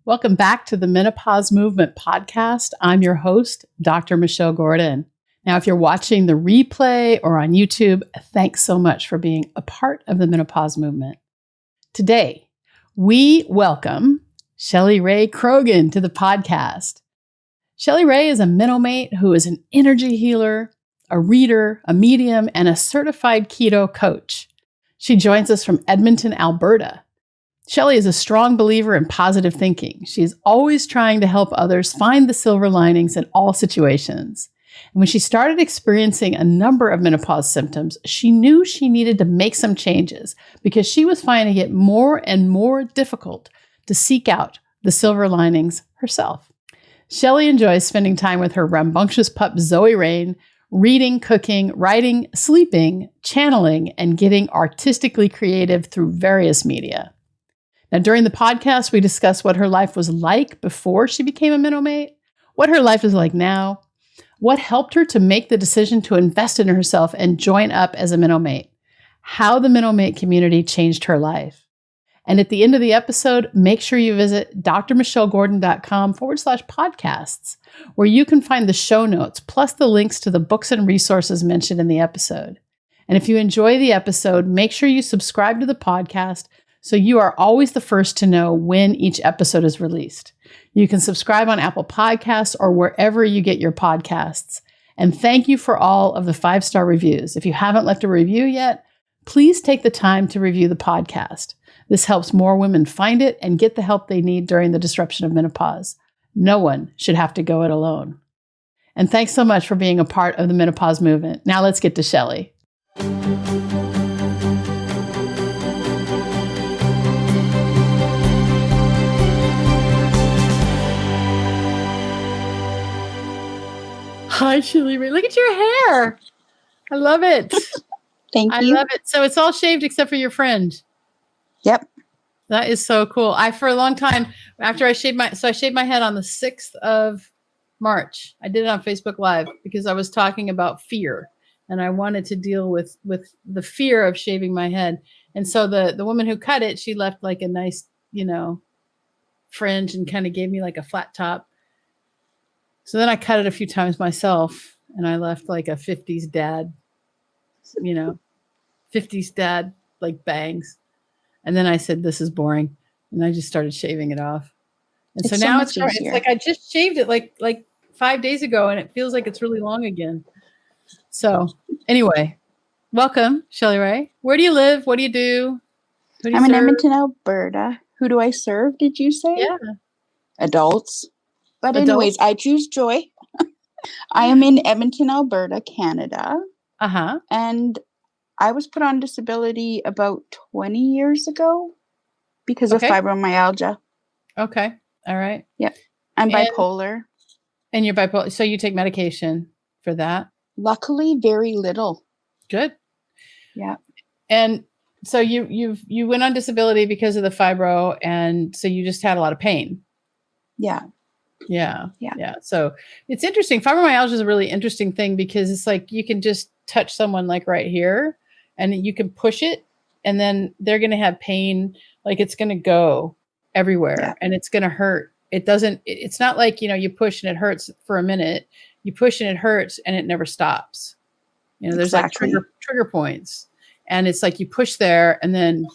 Welcome back to the Menopause Movement podcast. I'm your host, Dr. Michelle Gordon. Now, if you're watching the replay or on YouTube, thanks so much for being a part of the Menopause Movement. Today, we welcome Shelley Rae Krogen to the podcast. Shelley Rae is a menomate who is an energy healer, a reader, a medium, and a certified keto coach. She joins us from Edmonton, Alberta. Shelley is a strong believer in positive thinking. She is always trying to help others find the silver linings in all situations. And when she started experiencing a number of menopause symptoms, she knew she needed to make some changes because she was finding it more and more difficult to seek out the silver linings herself. Shelley enjoys spending time with her rambunctious pup, Zoe Rain, reading, cooking, writing, sleeping, channeling, and getting artistically creative through various media. Now, during the podcast, we discuss what her life was like before she became a menomate, what her life is like now, what helped her to make the decision to invest in herself and join up as a menomate, how the menomate community changed her life. And at the end of the episode, make sure you visit drmichellgordon.com/podcasts, where you can find the show notes, plus the links to the books and resources mentioned in the episode. And if you enjoy the episode, make sure you subscribe to the podcast so you are always the first to know when each episode is released. You can subscribe on Apple Podcasts or wherever you get your podcasts. And thank you for all of the 5-star reviews. If you haven't left a review yet, please take the time to review the podcast. This helps more women find it and get the help they need during the disruption of menopause. No one should have to go it alone. And thanks so much for being a part of the menopause movement. Now let's get to Shelley. Hi, Shelley Rae. Look at your hair. I love it. Thank you. I love it. So it's all shaved except for your fringe. Yep. That is so cool. For a long time, after I shaved my head on the 6th of March. I did it on Facebook Live because I was talking about fear and I wanted to deal with the fear of shaving my head. And so the woman who cut it, she left like a nice, fringe and kind of gave me like a flat top. So then I cut it a few times myself and I left like a 50s dad, 50s dad, like bangs. And then I said, this is boring. And I just started shaving it off. And so now it's like I just shaved it like 5 days ago and it feels like it's really long again. So anyway, welcome, Shelley Rae. Where do you live? What do you do? I'm in Edmonton, Alberta. Who do I serve, did you say? Yeah. Adults. But anyways, I choose joy. I am in Edmonton, Alberta, Canada. Uh-huh. And I was put on disability about 20 years ago because of fibromyalgia. Okay. All right. Yep. I'm bipolar. And you're bipolar. So you take medication for that? Luckily, very little. Good. Yeah. And so you went on disability because of the fibro, and so you just had a lot of pain. Yeah. Yeah. So it's interesting. Fibromyalgia is a really interesting thing because it's like you can just touch someone like right here and you can push it and then they're going to have pain. Like it's going to go everywhere and it's going to hurt. It's not like, you push and it hurts for a minute. You push and it hurts and it never stops. There's like trigger points and it's like you push there and then,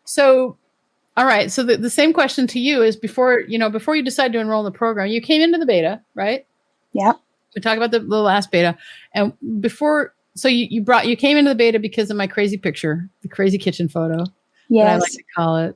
So all right. So the same question to you is before you decide to enroll in the program, you came into the beta, right? Yeah. We talked about the last beta. And before, so you came into the beta because of my crazy picture, the crazy kitchen photo. Yes. I like to call it.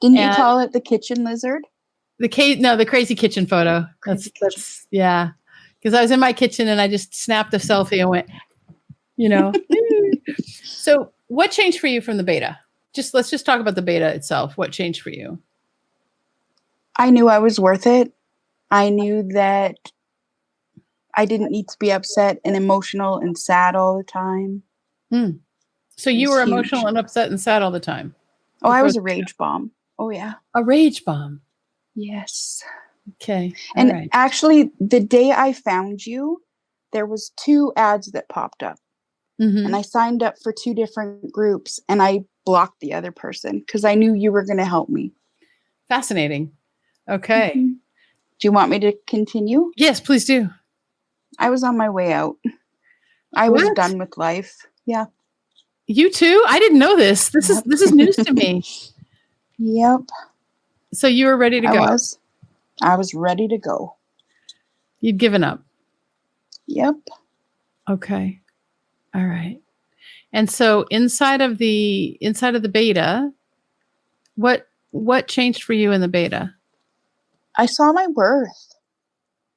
Didn't you call it the kitchen lizard? The crazy kitchen photo. That's yeah. Because I was in my kitchen and I just snapped a selfie and went, So what changed for you from the beta? Let's just talk about the beta itself. What changed for you? I knew I was worth it. I knew that I didn't need to be upset and emotional and sad all the time. So you were emotional and upset and sad all the time? Oh, I was a rage bomb. Oh, yeah. A rage bomb? Yes. Okay. And actually, the day I found you, there was 2 ads that popped up. Mm-hmm. And I signed up for 2 different groups and I blocked the other person because I knew you were going to help me. Fascinating. Okay. Do you want me to continue? Yes, please do. I was on my way out. I was done with life. Yeah. You too? I didn't know this. This is news to me. Yep. So you were ready to go. I was ready to go. You'd given up. Yep. Okay. All right. And so inside of the beta, what changed for you in the beta? I saw my worth.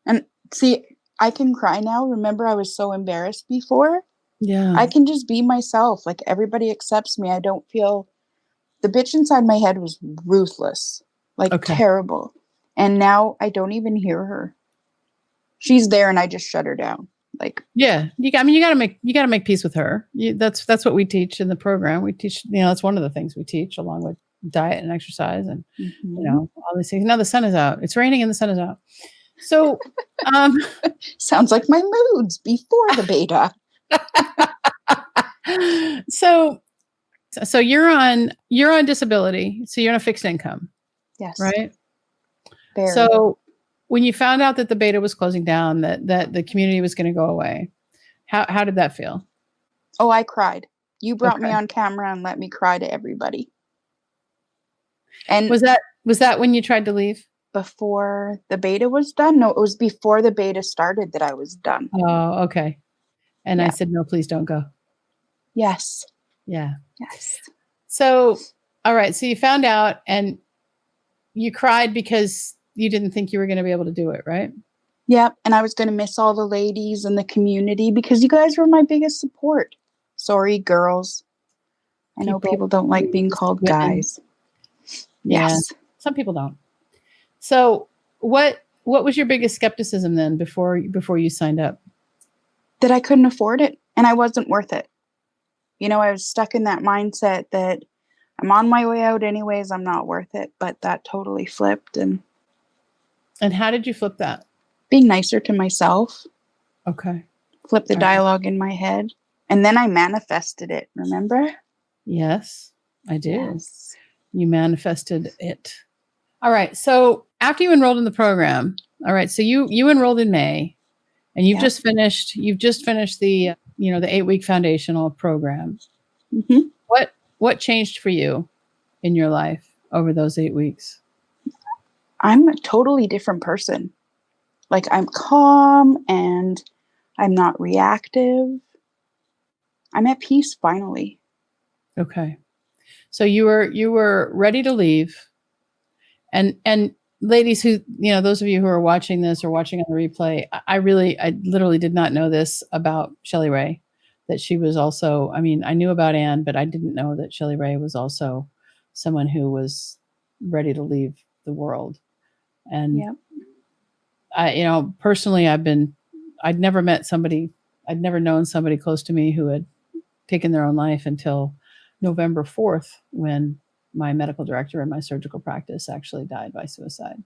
And see, I can cry now. Remember, I was so embarrassed before. Yeah. I can just be myself. Like, everybody accepts me. I don't feel the bitch inside my head was ruthless, like terrible. And now I don't even hear her. She's there and I just shut her down. Like, yeah, you got to make peace with her. That's what we teach in the program. We teach, that's one of the things we teach along with diet and exercise and all these things. Now the sun is out. It's raining and the sun is out. So, sounds like my moods before the beta. So you're on disability. So you're on a fixed income. Yes. Right. Very. So when you found out that the beta was closing down, that the community was going to go away, how did that feel? Oh, I cried. You brought me on camera and let me cry to everybody. And was that when you tried to leave? Before the beta was done? No, it was before the beta started that I was done. Oh, okay. And I said, no, please don't go. Yes. Yeah. Yes. So, all right. So you found out and you cried because you didn't think you were going to be able to do it, right? Yep. And I was going to miss all the ladies in the community because you guys were my biggest support. Sorry, girls. I know people don't like being called guys. Yeah. Yes. Some people don't. So what was your biggest skepticism then before you signed up? That I couldn't afford it and I wasn't worth it. I was stuck in that mindset that I'm on my way out anyways. I'm not worth it. But that totally flipped. And how did you flip that? Being nicer to myself. Okay. Flip the dialogue in my head. And then I manifested it. Remember? Yes, I do. Yes. You manifested it. All right. So after you enrolled in the program, all right. So you enrolled in May and you've just finished the, the 8-week foundational program. Mm-hmm. What changed for you in your life over those 8 weeks? I'm a totally different person. Like, I'm calm and I'm not reactive. I'm at peace finally. Okay. So you were ready to leave. And ladies who, those of you who are watching this or watching on the replay, I literally did not know this about Shelley Rae, that she was also, I knew about Anne, but I didn't know that Shelley Rae was also someone who was ready to leave the world. And I, personally, I'd never known somebody close to me who had taken their own life until November 4th, when my medical director in my surgical practice actually died by suicide.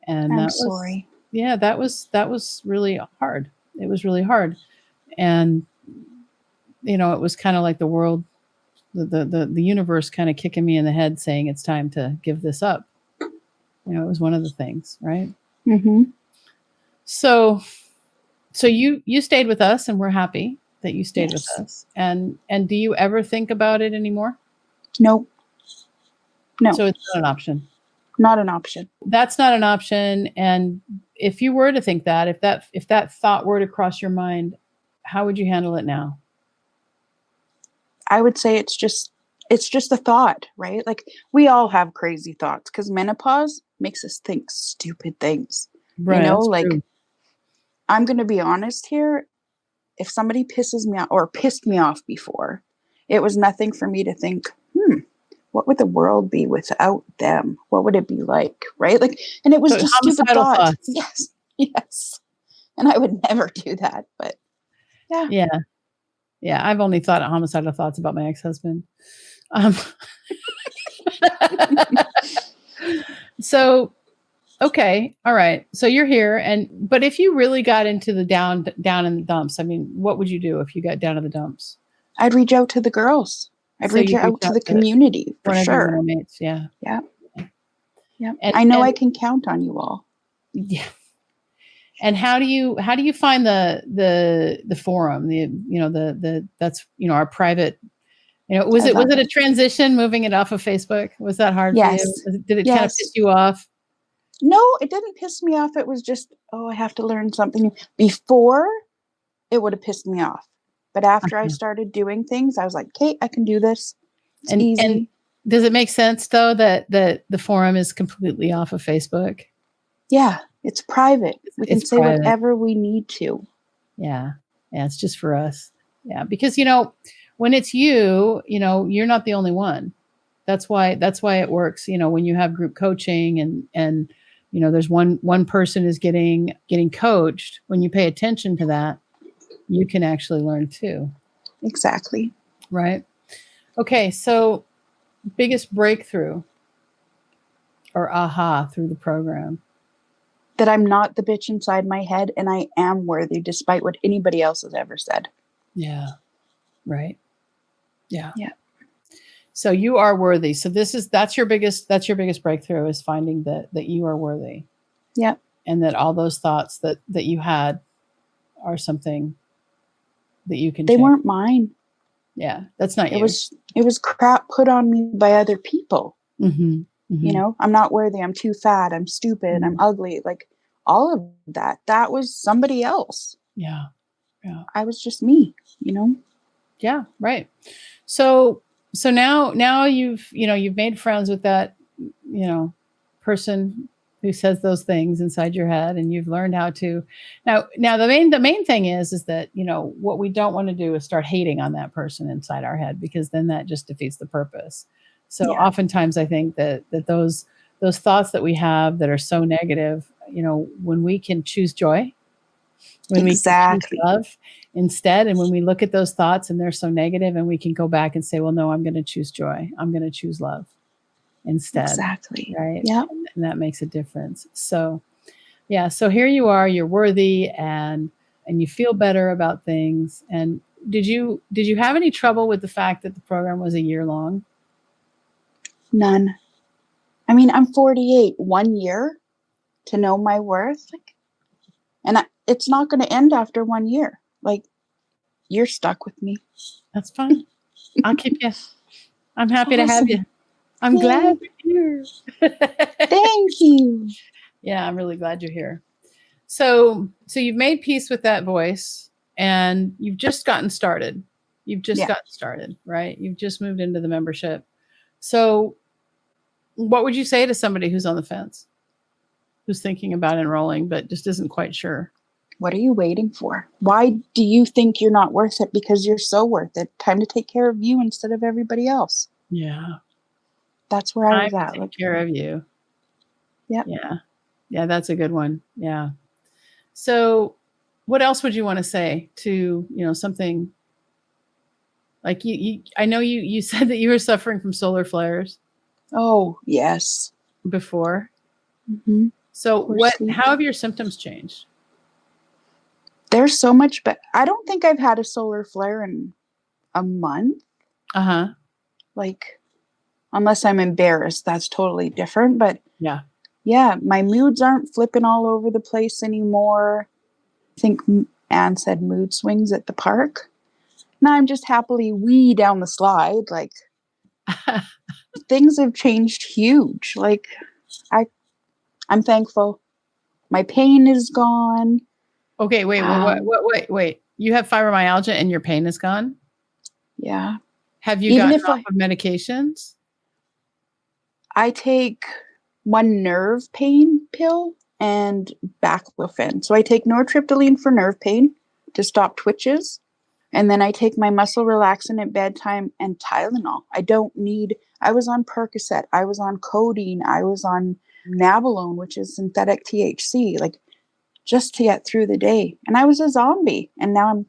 And I'm sorry. That was really hard. It was really hard. And, it was kind of like the world, the universe kind of kicking me in the head saying it's time to give this up. It was one of the things, right? Mm-hmm. So you stayed with us and we're happy that you stayed with us. And do you ever think about it anymore? Nope. No. So it's not an option. Not an option. That's not an option. And if you were to think that, if that thought were to cross your mind, how would you handle it now? I would say it's just a thought, right? Like, we all have crazy thoughts because menopause makes us think stupid things. Right. Like, true. I'm going to be honest here. If somebody pisses me off or pissed me off before, it was nothing for me to think, what would the world be without them? What would it be like? Right? Like, and it was just stupid thoughts. Yes. Yes. And I would never do that, but yeah. Yeah. Yeah. I've only thought homicidal thoughts about my ex-husband. So, okay. All right. So you're here. But if you really got into the down in the dumps, what would you do if you got down to the dumps? I'd reach out to the girls. I'd reach out to the community for sure. Mates. Yeah. Yeah. Yeah. And I know I can count on you all. yeah. And how do you find the forum, that's, our private, was I it love a it. transition moving it off of Facebook? Was that hard for you? Yes. Did it kind of Yes. piss you off? No, it didn't piss me off. It was just, I have to learn something new. Before, it would have pissed me off. But after I started doing things, I was like, Kate, I can do this. It's easy. And does it make sense though that the forum is completely off of Facebook? Yeah, it's private. We can say private. whatever we need to. Yeah. Yeah, it's just for us. Yeah, because when it's you're not the only one. That's why it works. When you have group coaching and there's one person is getting coached. When you pay attention to that, you can actually learn too. Exactly. Right. Okay. So biggest breakthrough or aha through the program? That I'm not the bitch inside my head and I am worthy despite what anybody else has ever said. Yeah. Right. Yeah. Yeah. So you are worthy. So that's your biggest breakthrough, is finding that you are worthy. Yeah. And that all those thoughts that you had are something that you can They change. weren't mine. Yeah. That's not you. It was crap put on me by other people. Mm-hmm. Mm-hmm. I'm not worthy. I'm too fat. I'm stupid. Mm-hmm. I'm ugly. Like all of that. That was somebody else. Yeah. Yeah. I was just me, Yeah. Right. So now you've made friends with that, person who says those things inside your head, and you've learned how to now the main thing is that, what we don't want to do is start hating on that person inside our head, because then that just defeats the purpose. So oftentimes I think that those thoughts that we have that are so negative, when we can choose joy, when we can choose love instead, and when we look at those thoughts and they're so negative, and we can go back and say, well, no, I'm going to choose joy. I'm going to choose love instead. Exactly. Right. Yeah. And that makes a difference. So, yeah. So here you are, you're worthy, and you feel better about things. And did you have any trouble with the fact that the program was a year long? None. I mean, I'm 48, 1 year to know my worth. And it's not going to end after 1 year. Like, you're stuck with me. That's fine. I'll keep you. I'm happy to have you. I'm glad you're here. Thank you. Yeah, I'm really glad you're here. So you've made peace with that voice, and you've just gotten started. Gotten started, right? You've just moved into the membership. So what would you say to somebody who's on the fence, who's thinking about enrolling, but just isn't quite sure? What are you waiting for? Why do you think you're not worth it? Because you're so worth it. Time to take care of you instead of everybody else. Yeah. That's where I was at. Take care of you. Yeah. Yeah. Yeah, that's a good one. Yeah. So what else would you want to say to, something like you I know you said that you were suffering from solar flares. Oh, yes. Before. Mm-hmm. So how have your symptoms changed? There's so much, but I don't think I've had a solar flare in a month. Uh-huh. Like, unless I'm embarrassed, that's totally different. But yeah, my moods aren't flipping all over the place anymore. I think Anne said mood swings at the park. Now I'm just happily wee down the slide. Like, things have changed huge. Like, I'm thankful. My pain is gone. Okay, wait. You have fibromyalgia and your pain is gone? Yeah. Have you gotten off of medications? I take one nerve pain pill and baclofen. So I take nortriptyline for nerve pain to stop twitches. And then I take my muscle relaxant at bedtime and Tylenol. I was on Percocet. I was on codeine. I was on Nabalone, which is synthetic THC, like just to get through the day. And I was a zombie, and now I'm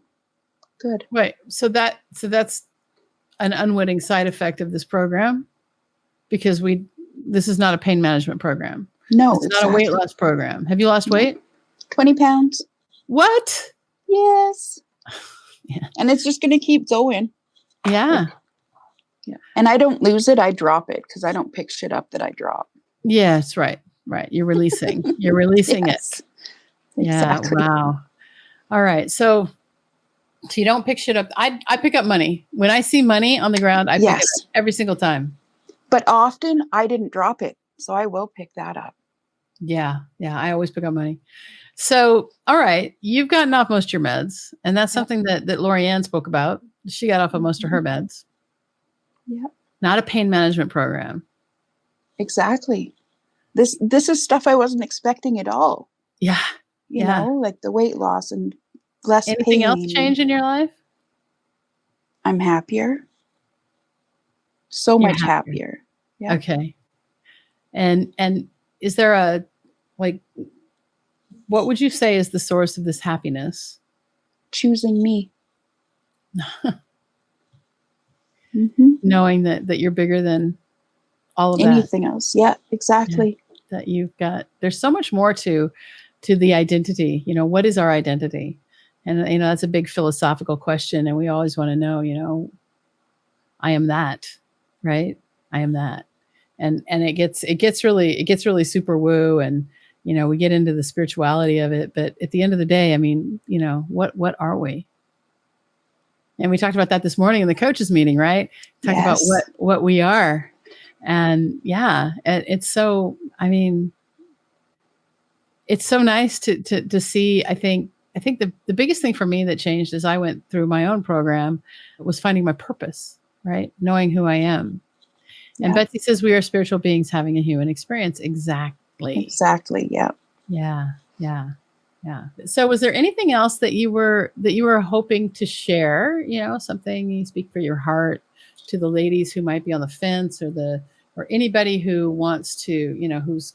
good. Wait, so that's an unwitting side effect of this program, because this is not a pain management program. No, it's not a weight loss program. Have you lost weight? 20 pounds. What? Yes. Yeah. And it's just going to keep going. Yeah. Yeah. And I don't lose it. I drop it because I don't pick shit up that I drop. Yes, right. Right. You're releasing. You're releasing it. Yes, Yeah. exactly. Wow. All right. So you don't pick shit up. I pick up money. When I see money on the ground, I pick it Yes. up every single time. But often I didn't drop it, so I will pick that up. Yeah. Yeah. I always pick up money. So, all right, you've gotten off most of your meds, and that's Yep. something that Lorianne spoke about. She got off of most of her meds. Yep. Not a pain management program. Exactly. This is stuff I wasn't expecting at all. Yeah. You know, like the weight loss and less Anything else pain. change in your life? I'm happier. So You're much happier. Yeah. Okay. And is there a, like, what would you say is the source of this happiness? Choosing me. Knowing that you're bigger than all of anything else. Yeah, exactly. That you've got, there's so much more to the identity. You know, what is our identity? And, you know, that's a big philosophical question. And we always want to know, you know, I am that, right? I am that. And it gets really super woo. And, you know, we get into the spirituality of it. But at the end of the day, I mean, you know, what are we? And we talked about that this morning in the coaches meeting, right? Talk about what we are. And yeah, it's so, I mean, it's so nice to see. I think the biggest thing for me that changed as I went through my own program was finding my purpose, right? Knowing who I am. Yeah. And Betsy says we are spiritual beings having a human experience. Exactly. Yeah. Yeah. So was there anything else that you were hoping to share, you know, something you speak for your heart to the ladies who might be on the fence or anybody who wants to, you know, who's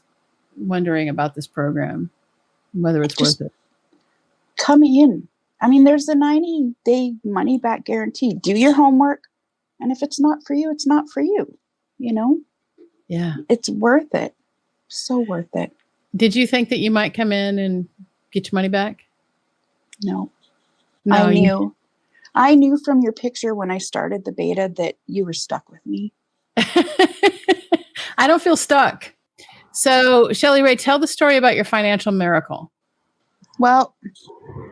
wondering about this program, whether it's worth it? Come in. I mean, there's a 90-day money back guarantee. Do your homework. And if it's not for you, it's not for you. You know? Yeah. It's worth it. So worth it. Did you think that you might come in and get your money back? No. I knew from your picture when I started the beta that you were stuck with me. I don't feel stuck. So, Shelley Rae, tell the story about your financial miracle. Well,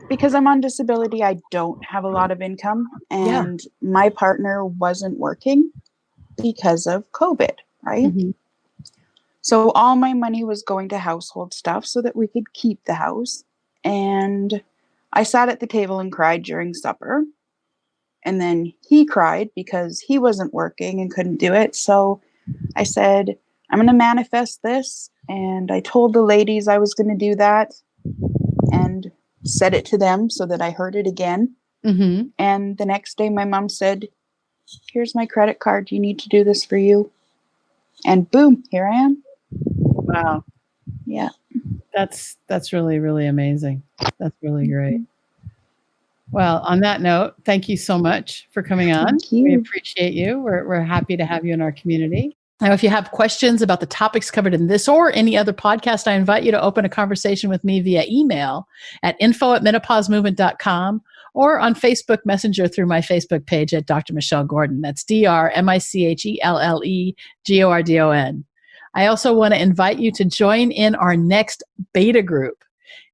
because I'm on disability, I don't have a lot of income, and my partner wasn't working because of COVID, right? Mm-hmm. So all my money was going to household stuff so that we could keep the house. And I sat at the table and cried during supper. And then he cried because he wasn't working and couldn't do it. So I said, I'm going to manifest this. And I told the ladies I was going to do that and said it to them so that I heard it again. Mm-hmm. And the next day my mom said, here's my credit card. You need to do this for you. And boom, here I am. Wow. Yeah. That's really, really amazing. That's really great. Well, on that note, thank you so much for coming on. Thank you. We appreciate you. We're happy to have you in our community. Now, if you have questions about the topics covered in this or any other podcast, I invite you to open a conversation with me via email at info@menopausemovement.com or on Facebook Messenger through my Facebook page at Dr. Michelle Gordon. That's DrMichellellegordon. I also want to invite you to join in our next beta group.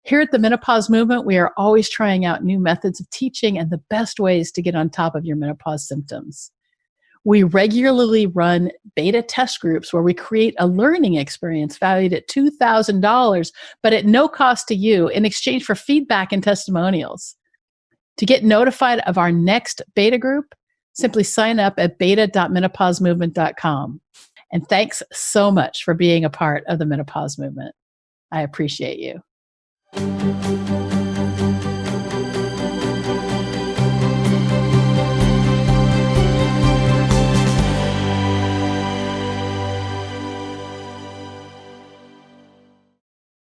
Here at the Menopause Movement, we are always trying out new methods of teaching and the best ways to get on top of your menopause symptoms. We regularly run beta test groups where we create a learning experience valued at $2,000, but at no cost to you in exchange for feedback and testimonials. To get notified of our next beta group, simply sign up at beta.menopausemovement.com. And thanks so much for being a part of the Menopause Movement. I appreciate you.